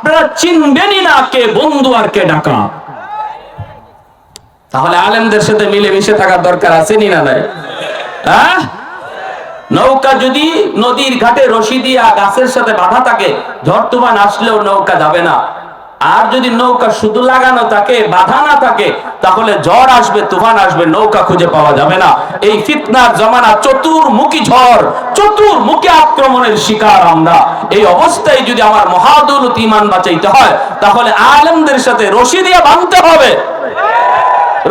আপনারা চিনবেনই না কে বন্ধু আর কে ডাকাত। তাহলে আলেমদের সাথে মিলেমিশে থাকার দরকার আছে নি না নাই? হ্যাঁ, নৌকা যদি নদীর ঘাটে রশি দিয়া গাছের সাথে বাঁধা থাকে, ঝড় তুফান আসলেও নৌকা যাবে না। আর যদি নৌকা শুধু লাগানো থাকে, বাঁধা না থাকে, তাহলে ঝড় আসবে, তুফান আসবে, নৌকা খুঁজে পাওয়া যাবে না। এই ফিতনার জমানা, চতুর্মুখী ঝড়, চতুর্মুখী আক্রমণের শিকার আমরা। এই অবস্থায় যদি আমার মহাদৌলত ঈমান বাঁচাইতে হয়, তাহলে আলেমদের সাথে রশি দিয়ে বাঁধতে হবে,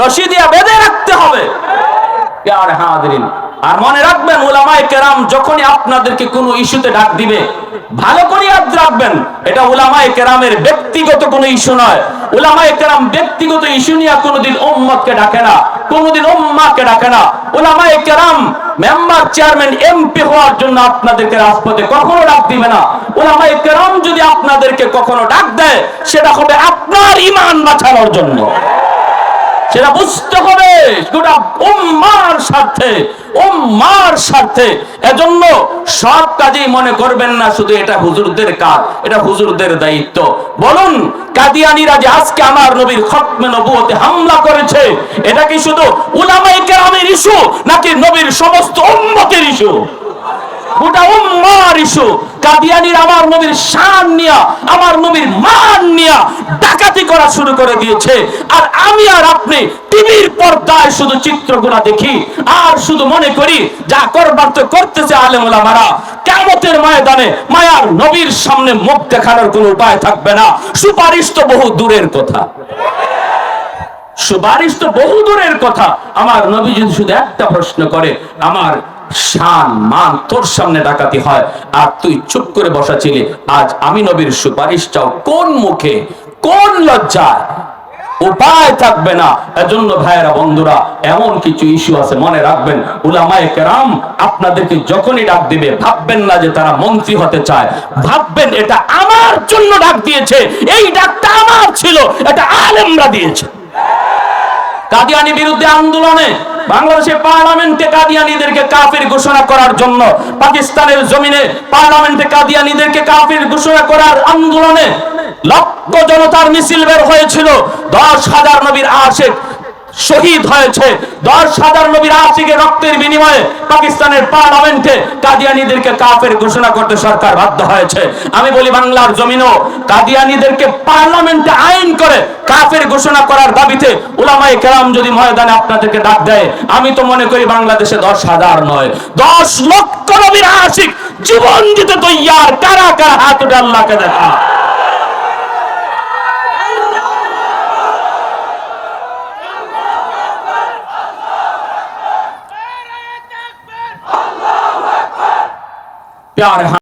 রশি দিয়ে বেঁধে রাখতে হবে। প্যারে হাজিরিন, আর মনে রাখবেন, উলামায়ে কেরাম যখনই আপনাদেরকে কোনো ইস্যুতে ডাক দিবে, ভালো করে ইয়াদ রাখবেন, এটা উলামায়ে কেরামের ব্যক্তিগত কোনো ইস্যু নয়। উলামায়ে কেরাম ব্যক্তিগত ইস্যু নিয়ে কোনোদিন উম্মতকে ডাকে না, কোনোদিন উম্মাহকে ডাকে না। উলামায়ে কেরাম মেম্বার, চেয়ারম্যান, এমপি হওয়ার জন্য আপনাদেরকে রাজপথে কখনো ডাক দিবে না। উলামায়ে কেরাম যদি আপনাদেরকে কখনো ডাক দেয়, সেটা হবে আপনার ঈমান বাঁচানোর জন্য। সেটা বুঝতে হবে গোটা উম্মার স্বার্থে, উম্মার স্বার্থে। এজন্য সব কাজেই মনে করবেন না শুধু এটা হুজুরদের কাজ, এটা হুজুরদের দায়িত্ব। বলুন, কাদিয়ানীরা যে আজকে আমার নবীর খতমে নবুয়তে হামলা করেছে, এটা কি শুধু উলামায়ে কেরামের ইস্যু, নাকি নবীর সমস্ত উম্মতের ইস্যু? গোটা উম্মার ইস্যু। কাদিয়ানীর আমার নবীর শান নিয়া, আমার নবীর মান নিয়া ডাকাতি করা শুরু করে দিয়েছে। আর আমি আর আপনি টিভির পর্দায় শুধু চিত্রগুলো দেখি, আর শুধু মনে করি যা করবার তো করতেছে আলেম ওলামারা। কিয়ামতের ময়দানে মায়ার নবীর সামনে মুখ দেখানোর কোনো উপায় থাকবে না। সুপারিশ তো বহু দূরের কথা, সুপারিশ তো বহু দূরের কথা। আমার নবী যদি শুধু একটা প্রশ্ন করে, আমার শান মান তোর সামনে ডাকাতি হয়, আর তুই চুপ করে বসা ছিলি, আজ আমি নবীর সুপারিশ চাও, কোন মুখে, কোন লজ্জায়? উপায় থাকবে না। এজন্য ভাইয়েরা, বন্ধুরা, এমন কিছু ইস্যু আছে, মনে রাখবেন, উলামায়ে কেরাম আপনাদেরকে যখনই ডাক দিবে, ভাববেন না যে তারা মন্ত্রী হতে চায়, ভাববেন এটা আমার জন্য ডাক দিয়েছে, এই ডাকটা আমার ছিল, এটা আলেমরা দিয়েছে। কাদিয়ানী বিরুদ্ধে আন্দোলনে বাংলাদেশের পার্লামেন্টে কাদিয়ানীদেরকে কাফির ঘোষণা করার জন্য, পাকিস্তানের জমিনে পার্লামেন্টে কাদিয়ানীদেরকে কাফির ঘোষণা করার আন্দোলনে লক্ষ জনতার মিছিল বের হয়েছিল। 10,000 নবীর আশিক শহীদ হয়েছে। 10,000 নবীর আশিকের রক্তের বিনিময়ে পাকিস্তানের পার্লামেন্টে কাদিয়ানীদেরকে কাফের ঘোষণা করতে সরকার বাধ্য হয়েছে। আমি বলি, বাংলার জমিনও কাদিয়ানীদেরকে পার্লামেন্টে আইন করে কাফের ঘোষণা করার দাবিতে উলামায়ে কেরাম যদি ময়দানে আপনাদেরকে ডাক দেয়, আমি তো মনে করি বাংলাদেশে 10,000 নয়, 10 লক্ষ নবীর আশিক জীবন দিতে তৈয়ার। কারা কারা হাত উঠে আল্লাহকে দেখা। प्यार